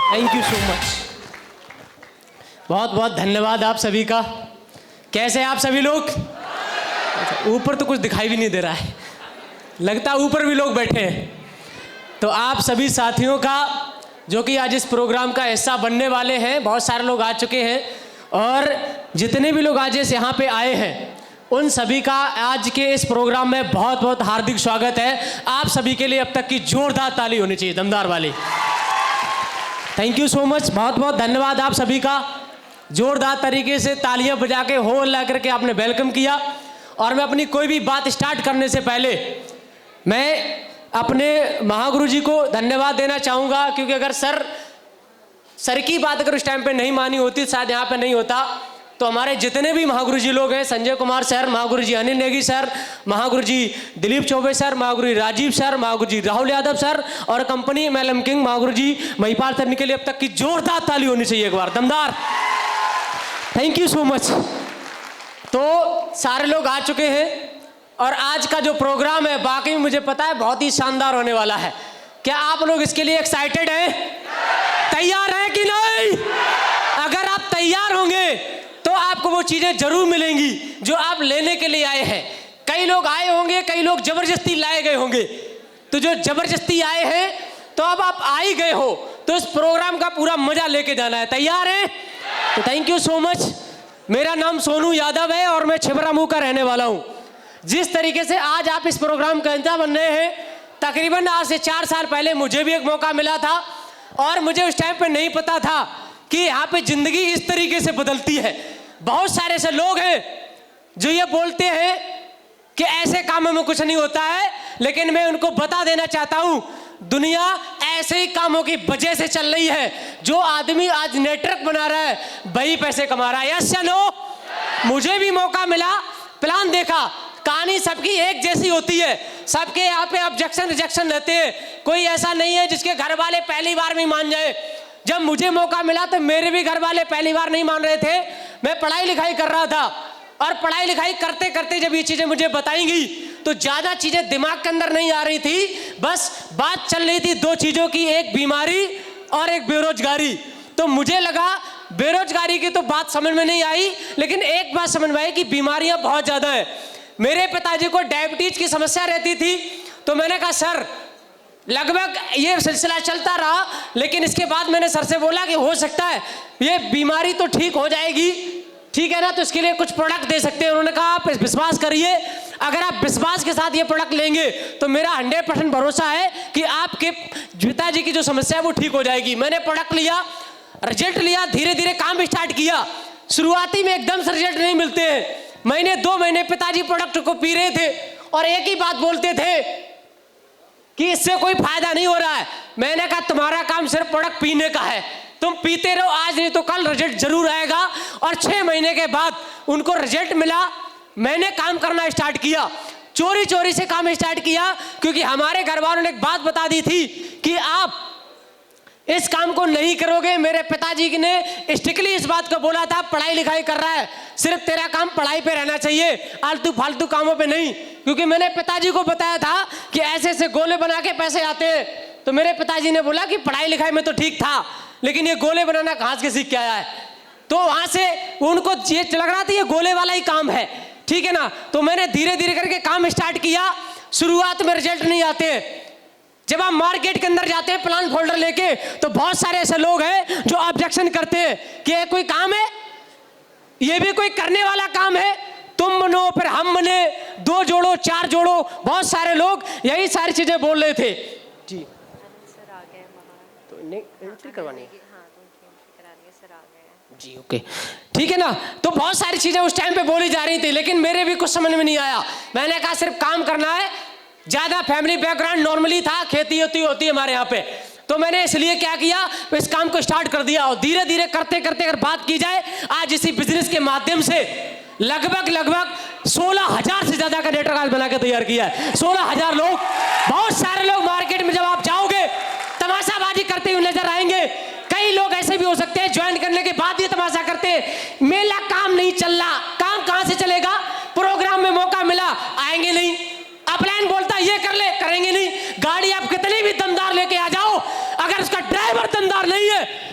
Thank you so much, बहुत बहुत धन्यवाद आप सभी का। कैसे आप सभी लोग? ऊपर तो कुछ दिखाई भी नहीं दे रहा है, लगता है ऊपर भी लोग बैठे हैं। तो आप सभी साथियों का जो कि आज इस प्रोग्राम का हिस्सा बनने वाले हैं, बहुत सारे लोग आ चुके हैं और जितने भी लोग आज इस यहाँ पे आए हैं उन सभी का आज के इस प्रोग्राम में बहुत बहुत हार्दिक स्वागत है। आप सभी के लिए अब तक की जोरदार ताली होनी चाहिए, दमदार वाली। थैंक यू सो मच, बहुत बहुत धन्यवाद आप सभी का। जोरदार तरीके से तालियां बजा के हो ला करके आपने वेलकम किया। और मैं अपनी कोई भी बात स्टार्ट करने से पहले मैं अपने महागुरु जी को धन्यवाद देना चाहूँगा, क्योंकि अगर सर की बात अगर उस टाइम पे नहीं मानी होती शायद यहाँ पे नहीं होता। तो हमारे जितने भी महागुरु जी लोग हैं, संजय कुमार सर, महागुरु जी अनिल नेगी सर, महागुरु जी दिलीप चौबे सर, महागुरु जी राजीव सर, महागुरु जी राहुल यादव सर और कंपनी एमएलएम किंग महागुरु जी महिपाल सर के लिए अब तक की जोरदार ताली होनी चाहिए, एक बार दमदार। Thank you so much. तो सारे लोग आ चुके हैं और आज का जो प्रोग्राम है बाकी में मुझे पता है बहुत ही शानदार होने वाला है। क्या आप लोग इसके लिए एक्साइटेड हैं? तैयार हैं कि नहीं? अगर आप तैयार होंगे तो आपको वो चीजें जरूर मिलेंगी जो आप लेने के लिए आए हैं। कई लोग आए होंगे, कई लोग जबरदस्ती लाए गए होंगे। तो जो जबरदस्ती आए हैं तो अब आप आ ही गए हो तो इस प्रोग्राम का पूरा मजा लेके जाना है। तैयार हैं? तो थैंक यू सो मच। मेरा नाम सोनू यादव है और मैं छिबरामऊ का रहने वाला हूँ। जिस तरीके से आज आप इस प्रोग्राम का हिस्सा बन रहे हैं, तकरीबन आज से 4 साल पहले मुझे भी एक मौका मिला था और मुझे उस टाइम पे नहीं पता था कि यहाँ पे जिंदगी इस तरीके से बदलती है। बहुत सारे ऐसे लोग हैं जो ये बोलते हैं कि ऐसे कामों में कुछ नहीं होता है, लेकिन मैं उनको बता देना चाहता हूँ दुनिया ऐसे ही कामों की वजह से चल रही है। जो आदमी आज नेटवर्क बना रहा है वही पैसे कमा रहा है। यस या नो? मुझे भी मौका मिला, प्लान देखा, कहानी सबकी एक जैसी होती है, सबके यहाँ पे ऑब्जेक्शन रिजेक्शन रहते हैं। कोई ऐसा नहीं है जिसके घर वाले पहली बार में मान जाए। जब मुझे मौका मिला तो मेरे भी घर वाले पहली बार नहीं मान रहे थे। मैं पढ़ाई लिखाई कर रहा था और पढ़ाई लिखाई करते करते जब ये चीजें मुझे बताई गई तो ज्यादा चीजें दिमाग के अंदर नहीं आ रही थी, बस बात चल रही थी 2 चीजों की, एक बीमारी और एक बेरोजगारी। तो मुझे लगा बेरोजगारी की तो बात समझ में नहीं आई, लेकिन एक बात समझ में आई कि बीमारियां बहुत ज्यादा है। मेरे पिताजी को डायबिटीज की समस्या रहती थी। तो मैंने कहा सर, लगभग ये सिलसिला चलता रहा, लेकिन इसके बाद मैंने सर से बोला कि हो सकता है ये बीमारी तो ठीक हो जाएगी, ठीक है ना, तो इसके लिए कुछ प्रोडक्ट दे सकते हैं। उन्होंने कहा आप विश्वास करिए, अगर आप विश्वास के साथ ये प्रोडक्ट लेंगे तो मेरा 100% भरोसा है कि आपके पिताजी की जो समस्या है वो ठीक हो जाएगी। मैंने प्रोडक्ट लिया, रिजल्ट लिया, धीरे धीरे काम स्टार्ट किया। शुरुआती में एकदम से रिजल्ट नहीं मिलते हैं। महीने 2 महीने पिताजी प्रोडक्ट को पी रहे थे और एक ही बात बोलते थे कि इससे कोई फायदा नहीं हो रहा है। मैंने कहा तुम्हारा काम सिर्फ प्रोडक्ट पीने का है, तुम पीते रहो, आज नहीं तो कल रिजल्ट जरूर आएगा। और 6 महीने के बाद उनको रिजल्ट मिला। मैंने काम करना स्टार्ट किया, चोरी चोरी से काम स्टार्ट किया, क्योंकि हमारे घर वालों ने एक बात बता दी थी कि आप इस काम को नहीं करोगे। मेरे पिताजी ने स्ट्रिक्टली इस बात को बोला था, पढ़ाई लिखाई कर रहा है, सिर्फ तेरा काम पढ़ाई पे रहना चाहिए, आलतू फालतू कामों पे नहीं। क्योंकि मैंने पिताजी को बताया था कि ऐसे ऐसे गोले बना के पैसे आते हैं। तो मेरे पिताजी ने बोला कि पढ़ाई लिखाई में तो ठीक था, लेकिन ये गोले बनाना कहाँ से सीख के आया है। तो वहां से उनको ये लग रहा था ये गोले वाला ही काम है, ठीक है ना। तो मैंने धीरे धीरे करके काम स्टार्ट किया। शुरुआत में रिजल्ट नहीं आते। जब आप मार्केट के अंदर जाते हैं प्लान फोल्डर लेके, तो बहुत सारे ऐसे लोग हैं जो ऑब्जेक्शन करते हैं कि ये कोई काम है, ये भी कोई करने वाला काम है, तुम बनो फिर हम बने, 2 जोड़ो 4 जोड़ो, बहुत सारे लोग यही सारी चीजें बोल रहे थे। जी सर आ गए, तो एंट्री करवानी है जी, ओके, ठीक है ना। तो बहुत सारी चीजें उस टाइम पे बोली जा रही थी, लेकिन मेरे भी कुछ समझ में नहीं आया। मैंने कहा सिर्फ काम करना है। ज्यादा फैमिली बैकग्राउंड नॉर्मली था, खेती होती है हमारे यहाँ पे। तो मैंने इसलिए क्या किया, इस काम को स्टार्ट कर दिया और धीरे धीरे करते करते अगर बात की जाए, आज इसी बिजनेस के माध्यम से लगभग 16,000 से ज्यादा का नेटवर्क आज बना के तैयार किया है। 16,000 लोग, बहुत सारे लोग मार्केट में जब आप जाओगे तमाशाबाजी करते हुए नजर आएंगे। कई लोग ऐसे भी हो सकते हैं ज्वाइन करने के बाद ये तमाशा करते हैं, मेरा काम नहीं चल रहा। काम कहां से चलेगा? प्रोग्राम में मौका मिला, आएंगे नहीं। अपलाइन बोलता ये कर ले, करेंगे नहीं। गाड़ी आप कितनी भी दमदार लेके आ जाओ, अगर उसका ड्राइवर दमदार नहीं है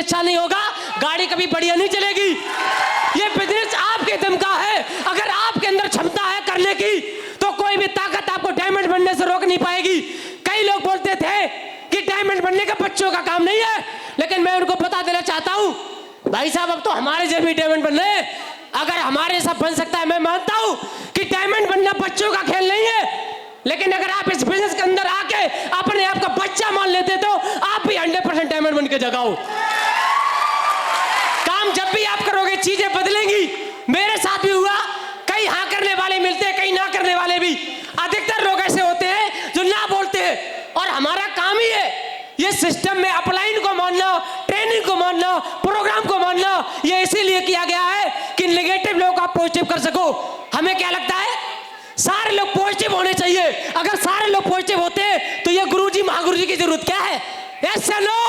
अच्छा नहीं होगा, गाड़ी कभी बढ़िया नहीं चलेगी। ये बिजनेस आपके दम का है। अगर आपके अंदर क्षमता है करने की तो कोई भी ताकत आपको डायमंड बनने से रोक नहीं पाएगी। कई लोग बोलते थे कि डायमंड बनने का बच्चों का काम नहीं है, लेकिन मैं उनको बता देना चाहता हूं, भाई साहब अब तो हमारे जैसे भी डायमंड बन रहे हैं। अगर हमारे सब बन सकता है, मैं मानता हूं कि डायमंड बनना बच्चों का खेल नहीं है, लेकिन अगर आप इस बिजनेस के अंदर आके अपने आप का बच्चा मान लेते तो आप भी 100% डायमंड बन के जगाओ। काम जब भी आप करोगे चीजें बदलेंगी। मेरे साथ भी हुआ, कई हाँ करने वाले मिलते हैं, कई ना करने वाले भी। अधिकतर लोग ऐसे होते हैं जो ना बोलते हैं, और हमारा काम ही है ये सिस्टम में अपलाइन को मानना, ट्रेनिंग को मानना, प्रोग्राम को मानना। ये इसीलिए किया गया है कि नेगेटिव लोग आप पॉजिटिव कर सको। हमें क्या लगता है, सारे लोग पॉजिटिव होने चाहिए। अगर सारे लोग पॉजिटिव होते हैं तो ये गुरुजी महागुरुजी की जरूरत क्या है? यस या नो?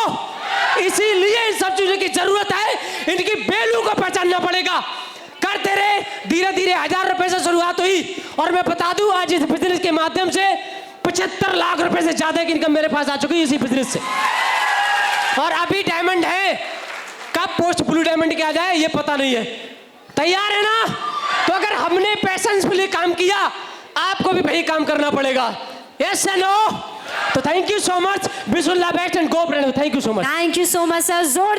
इसीलिए इन सब चीजों की जरूरत है। इनकी वैल्यू को पहचानना पड़ेगा। करते रहे, धीरे धीरे 1000 रुपए से शुरुआत हुई, और मैं बता दूं आज इस बिजनेस के माध्यम से 75 लाख रुपए से ज्यादा की इनकम मेरे पास आ चुकी है इसी बिजनेस से। और अभी डायमंड है, कब पोस्ट ब्लू डायमंड के आ जाए ये पता नहीं है। तैयार है ना? तो अगर हमने पैशनफुली काम किया, आपको भी वही काम करना पड़ेगा। यस या नो? तो thank you so much, wish you all the best and go brand. Thank you so much. Thank you so much sir, जोर